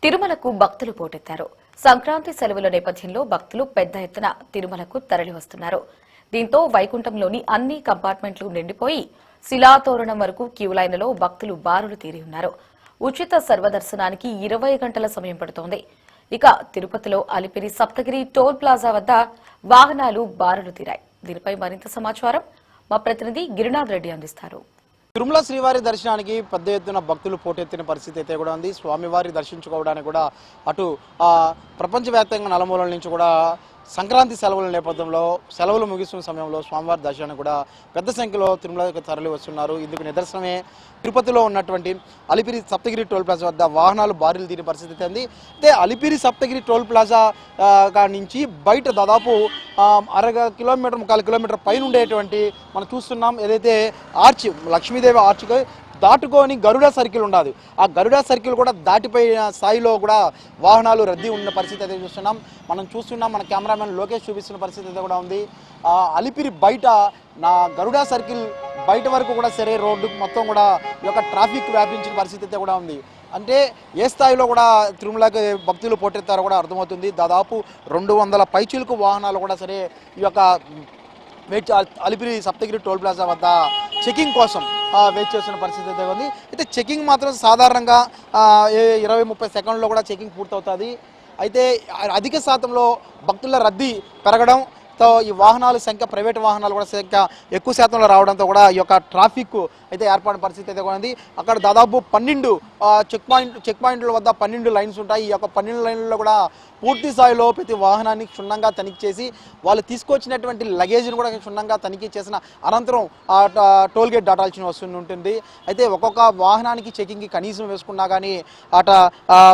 తిరుమలకు భక్తులు పోటెత్తారు. సంక్రాంతి సెలవుల నేపథ్యంలో భక్తులు పెద్ద ఎత్తున తిరుమలకు తరలివస్తున్నారు. దీంతో వైకుంఠంలోని అన్ని కంపార్ట్మెంట్లు నిండిపోయి శిలాతోరణం వరకు క్యూలైన్లలో భక్తులు బారులు తీరి ఉన్నారు. ఉచిత సర్వదర్శనానికి 20 గంటల సమయం పడుతోంది. ఇక తిరుపతిలో అలిపిరి సప్తగిరి టోల్ ప్లాజా వద్ద వాహనాలు బారులు తీరాయి. దీనిపై మరింత సమాచారం మా ప్రతినిధి గిరినాథ్ రెడ్డి అందిస్తారు. తిరుమల శ్రీవారి దర్శనానికి పెద్ద ఎత్తున భక్తులు పోటెత్తిన పరిస్థితి అయితే కూడా ఉంది. స్వామివారి దర్శించుకోవడానికి కూడా అటు ప్రపంచవ్యాప్తంగా నలుమూలల నుంచి కూడా సంక్రాంతి సెలవుల నేపథ్యంలో సెలవులు ముగిస్తున్న సమయంలో స్వామివారి దర్శనానికి కూడా పెద్ద సంఖ్యలో తిరుమలకు తరలి వస్తున్నారు. ఇందుకు నిదర్శనమే తిరుపతిలో ఉన్నటువంటి అలిపిరి సప్తగిరి టోల్ ప్లాజా వద్ద వాహనాలు బారులు తీరిన పరిస్థితి ఉంది. అయితే అలిపిరి సప్తగిరి టోల్ ప్లాజా నుంచి బయట దాదాపు 1/2 కిలోమీటర్ 1/4 కిలోమీటర్ పైన ఉండేటువంటి మనం చూస్తున్నాం. ఏదైతే ఆర్చ్ లక్ష్మీదేవి ఆర్చ్కి దాటుకొని గరుడ సర్కిల్ ఉండదు. ఆ గరుడ సర్కిల్ కూడా దాటిపోయిన స్థాయిలో కూడా వాహనాలు రద్దీ ఉన్న పరిస్థితి అయితే చూస్తున్నాం. మన కెమెరామెన్ లోకేష్ చూపిస్తున్న పరిస్థితి అయితే కూడా ఉంది. అలిపిరి బయట నా గరుడ సర్కిల్ బయట వరకు కూడా సరే రోడ్డు మొత్తం కూడా ఈ యొక్క ట్రాఫిక్ వ్యాపించిన పరిస్థితి అయితే కూడా ఉంది. అంటే ఏ స్థాయిలో కూడా తిరుమలకి భక్తులు పోటెత్తారో కూడా అర్థమవుతుంది. దాదాపు 200 పైచీలకు వాహనాలు కూడా సరే ఈ యొక్క అలిపిరి సప్తగిరి టోల్ ప్లాజా వద్ద చెకింగ్ కోసం వెయిట్ చేస్తున్న పరిస్థితి అయితే ఉంది. అయితే చెకింగ్ మాత్రం సాధారణంగా 20-30 సెకండ్లో కూడా చెకింగ్ పూర్తవుతుంది. అయితే అధిక శాతంలో భక్తుల రద్దీ పెరగడంతో ఈ వాహనాల సంఖ్య ప్రైవేట్ వాహనాలు కూడా సంఖ్య ఎక్కువ శాతంలో రావడంతో కూడా ఈ యొక్క ట్రాఫిక్ అయితే ఏర్పడిన పరిస్థితి అయితే కూడా ఉంది. అక్కడ దాదాపు 12 చెక్ పాయింట్ల వద్ద 12 లైన్స్ ఉంటాయి. ఈ యొక్క 12 లైన్లలో కూడా పూర్తి స్థాయిలో ప్రతి వాహనాన్ని క్షుణ్ణంగా తనిఖీ చేసి వాళ్ళు తీసుకొచ్చినటువంటి లగేజ్ను కూడా క్షుణ్ణంగా తనిఖీ చేసిన అనంతరం టోల్ గేట్ దాటాల్సిన వస్తూ ఉంటుంది. అయితే ఒక్కొక్క వాహనానికి చెకింగ్కి కనీసం వేసుకున్నా కానీ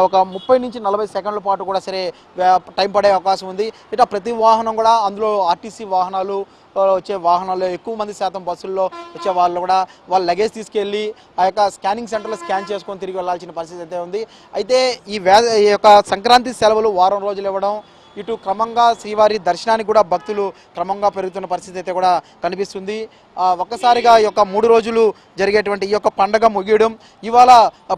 ఒక 30 నుంచి 40 సెకండ్ల పాటు కూడా సరే టైం పడే అవకాశం ఉంది. ఇట్లా ప్రతి వాహనం కూడా అందులో ఆర్టీసీ వాహనాలు వచ్చే వాహనాల్లో ఎక్కువ మంది శాతం బస్సుల్లో వచ్చే వాళ్ళు కూడా వాళ్ళ లగేజ్ తీసుకెళ్ళి ఆ యొక్క స్కానింగ్ సెంటర్లో స్కాన్ చేసుకొని తిరిగి వెళ్లాల్సిన పరిస్థితి అయితే ఉంది. అయితే ఈ యొక్క సంక్రాంతి సెలవులు వారం రోజులు ఇవ్వడం, ఇటు క్రమంగా శ్రీవారి దర్శనానికి కూడా భక్తులు క్రమంగా పెరుగుతున్న పరిస్థితి అయితే కూడా కనిపిస్తుంది. ఒక్కసారిగా ఈ యొక్క 3 రోజులు జరిగేటువంటి ఈ యొక్క పండగ ముగియడం, ఇవాళ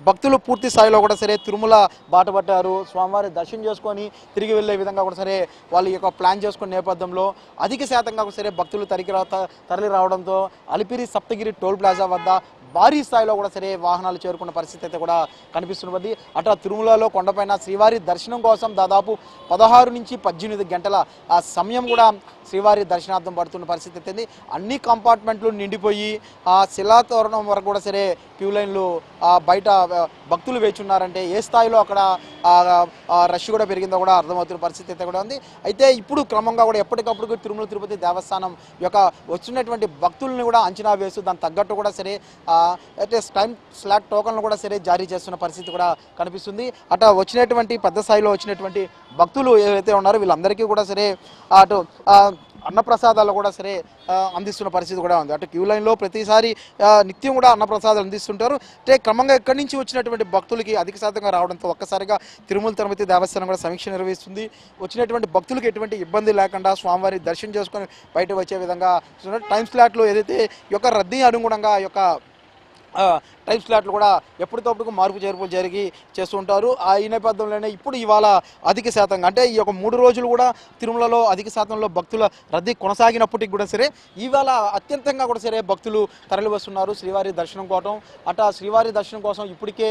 భక్తులు పూర్తి స్థాయిలో కూడా సరే తిరుమల బాట పట్టారు. స్వామివారి దర్శనం చేసుకొని తిరిగి వెళ్ళే విధంగా కూడా సరే వాళ్ళు ఈ యొక్క ప్లాన్ చేసుకునే నేపథ్యంలో అధిక శాతంగా కూడా సరే భక్తులు తరలి రావడంతో అలిపిరి సప్తగిరి టోల్ ప్లాజా వద్ద భారీ స్థాయిలో కూడా సరే వాహనాలు చేరుకున్న పరిస్థితి అయితే కూడా కనిపిస్తున్నది. అట్లా తిరుమలలో కొండపైన శ్రీవారి దర్శనం కోసం దాదాపు 16 నుంచి 18 గంటల ఆ సమయం కూడా శ్రీవారి దర్శనార్థం పడుతున్న పరిస్థితి అయితే అన్ని కంపార్ట్మెంట్లు నిండిపోయి ఆ శిలాతోరణం వరకు కూడా సరే క్యూ లైన్లు బయట భక్తులు వేచి ఉన్నారంటే ఏ స్థాయిలో అక్కడ రష్ కూడా పెరిగిందో కూడా అర్థమవుతున్న పరిస్థితి అయితే కూడా ఉంది. అయితే ఇప్పుడు క్రమంగా కూడా ఎప్పటికప్పుడు తిరుమల తిరుపతి దేవస్థానం యొక్క వచ్చినటువంటి భక్తుల్ని కూడా అంచనా వేస్తూ దానికి తగ్గట్టు కూడా సరే అయితే టైం స్లాట్ టోకన్లు కూడా సరే జారీ చేస్తున్న పరిస్థితి కూడా కనిపిస్తుంది. అటు వచ్చినటువంటి పెద్ద స్థాయిలో వచ్చినటువంటి భక్తులు ఏవైతే ఉన్నారో వీళ్ళందరికీ కూడా సరే అటు అన్నప్రసాదాలు కూడా సరే అందిస్తున్న పరిస్థితి కూడా ఉంది. అటు క్యూ లైన్లో ప్రతిసారి నిత్యం కూడా అన్నప్రసాదాలు అందిస్తుంటారు. అంటే క్రమంగా ఎక్కడి నుంచి వచ్చినటువంటి భక్తులకి అధిక శాతంగా రావడంతో ఒక్కసారిగా తిరుమల తిరుపతి దేవస్థానం కూడా సమీక్ష నిర్వహిస్తుంది. వచ్చినటువంటి భక్తులకు ఎటువంటి ఇబ్బంది లేకుండా స్వామివారి దర్శనం చేసుకొని బయట వచ్చే విధంగా టైం స్లాట్లు ఏదైతే ఈ యొక్క రద్దీ అనుగుణంగా ఈ యొక్క టైం స్లాట్లు కూడా ఎప్పటికప్పుడు మార్పు చేర్పులు జరిగి చేస్తుంటారు. ఈ నేపథ్యంలోనే ఇప్పుడు ఇవాళ అధిక శాతంగా అంటే ఈ యొక్క 3 రోజులు కూడా తిరుమలలో అధిక శాతంలో భక్తుల రద్దీ కొనసాగినప్పటికీ కూడా సరే ఇవాళ అత్యంతంగా కూడా సరే భక్తులు తరలి వస్తున్నారు శ్రీవారి దర్శనం కోసం. శ్రీవారి దర్శనం కోసం ఇప్పటికే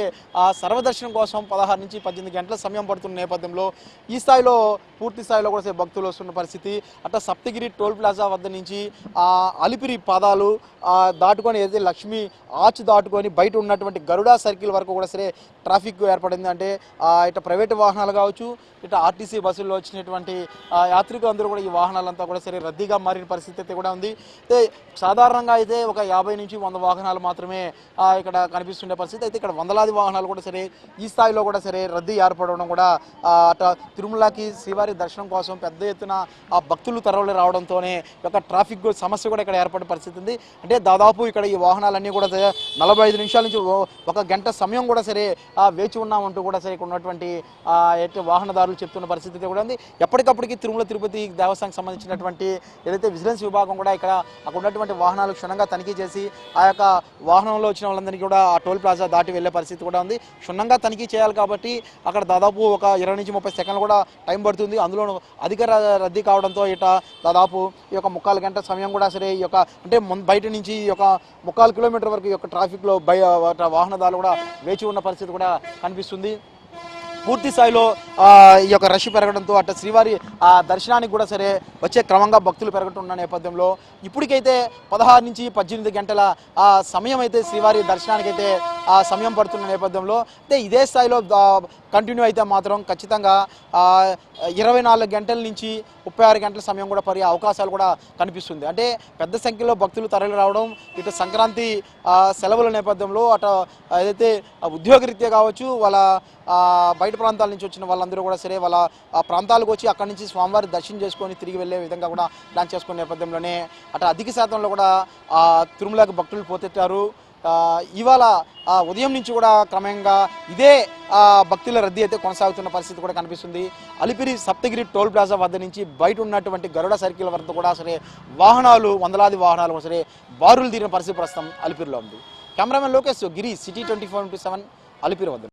సర్వదర్శనం కోసం 16 నుంచి 18 గంటల సమయం పడుతున్న నేపథ్యంలో ఈ స్థాయిలో పూర్తి స్థాయిలో కూడా సరే భక్తులు వస్తున్న పరిస్థితి. సప్తగిరి టోల్ ప్లాజా వద్ద నుంచి అలిపిరి పాదాలు దాటుకొని ఏదైతే లక్ష్మీ ఆర్చ్ దాటుకొని బయట ఉన్నటువంటి గరుడ సర్కిల్ వరకు కూడా సరే ట్రాఫిక్ ఏర్పడింది. అంటే ఇటు ప్రైవేటు వాహనాలు కావచ్చు, ఇటు ఆర్టీసీ బస్సుల్లో వచ్చినటువంటి యాత్రికులు అందరూ కూడా ఈ వాహనాలంతా కూడా సరే రద్దీగా మారిన పరిస్థితి అయితే కూడా ఉంది. అయితే సాధారణంగా అయితే ఒక 50 నుంచి 100 వాహనాలు మాత్రమే ఇక్కడ కనిపిస్తుండే పరిస్థితి. అయితే ఇక్కడ వందలాది వాహనాలు కూడా సరే ఈ స్థాయిలో కూడా సరే రద్దీ ఏర్పడడం కూడా అటు తిరుమలకి శ్రీవారి దర్శనం కోసం పెద్ద ఎత్తున భక్తులు తరలి రావడంతోనే ఒక ట్రాఫిక్ సమస్య కూడా ఇక్కడ ఏర్పడిన పరిస్థితి ఉంది. అంటే దాదాపు ఇక్కడ ఈ వాహనాలన్నీ కూడా 45 నిమిషాల నుంచి ఒక గంట సమయం కూడా సరే వేచి ఉన్నామంటూ కూడా సరే ఇక్కడ ఉన్నటువంటి అయితే వాహనదారులు చెప్తున్న పరిస్థితి అయితే కూడా ఉంది. ఎప్పటికప్పటికి తిరుమల తిరుపతి దేవస్థానానికి సంబంధించినటువంటి ఏదైతే విజిలెన్స్ విభాగం కూడా అక్కడ ఉన్నటువంటి వాహనాలు క్షుణ్ణంగా తనిఖీ చేసి ఆ యొక్క వాహనంలో వచ్చిన వాళ్ళందరినీ కూడా ఆ టోల్ ప్లాజా దాటి వెళ్లే పరిస్థితి కూడా ఉంది. క్షుణ్ణంగా తనిఖీ చేయాలి కాబట్టి అక్కడ దాదాపు ఒక 20 నుంచి 30 సెకండ్లు కూడా టైం పడుతుంది. అందులో అధిక రద్దీ కావడంతో దాదాపు ఈ యొక్క 3/4 గంట సమయం కూడా సరే ఈ యొక్క అంటే బయట నుంచి ఈ యొక్క 3/4 కిలోమీటర్ వరకు ఈ యొక్క ట్రాఫిక్లో వాహనదారులు కూడా వేచి ఉన్న పరిస్థితి కూడా కనిపిస్తుంది. పూర్తి స్థాయిలో ఈ యొక్క రష్ పెరగడంతో అటు శ్రీవారి దర్శనానికి కూడా సరే వచ్చే క్రమంగా భక్తులు పెరగటున్న నేపథ్యంలో ఇప్పటికైతే 16 నుంచి 18 గంటల సమయం అయితే శ్రీవారి దర్శనానికి అయితే సమయం పడుతున్న నేపథ్యంలో అయితే ఇదే స్థాయిలో కంటిన్యూ అయితే మాత్రం ఖచ్చితంగా 24 గంటల నుంచి 36 గంటల సమయం కూడా పడే అవకాశాలు కూడా కనిపిస్తుంది. అంటే పెద్ద సంఖ్యలో భక్తులు తరలి రావడం ఇటు సంక్రాంతి సెలవుల నేపథ్యంలో అటు ఏదైతే ఉద్యోగరీత్యా కావచ్చు వాళ్ళ బయట ప్రాంతాల నుంచి వచ్చిన వాళ్ళందరూ కూడా సరే వాళ్ళ ప్రాంతాలకు వచ్చి అక్కడి నుంచి స్వామివారి దర్శనం చేసుకొని తిరిగి వెళ్ళే విధంగా కూడా ప్లాన్ చేసుకునే నేపథ్యంలోనే అటు అధిక శాతంలో కూడా తిరుమలకు భక్తులు పోతెత్తారు. ఇవాళ ఉదయం నుంచి కూడా క్రమంగా ఇదే భక్తుల రద్దీ అయితే కొనసాగుతున్న పరిస్థితి కూడా కనిపిస్తుంది. అలిపిరి సప్తగిరి టోల్ ప్లాజా వద్ద నుంచి బయట ఉన్నటువంటి గరుడ సర్కిల్ వరకు కూడా సరే వాహనాలు వందలాది వాహనాలు సరే బారులు తీరిన పరిస్థితి ప్రస్తుతం అలిపిరిలో ఉంది. కెమెరామెన్ లోకేష్ గిరి, సిటీ 24/7 అలిపిరి వద్ద.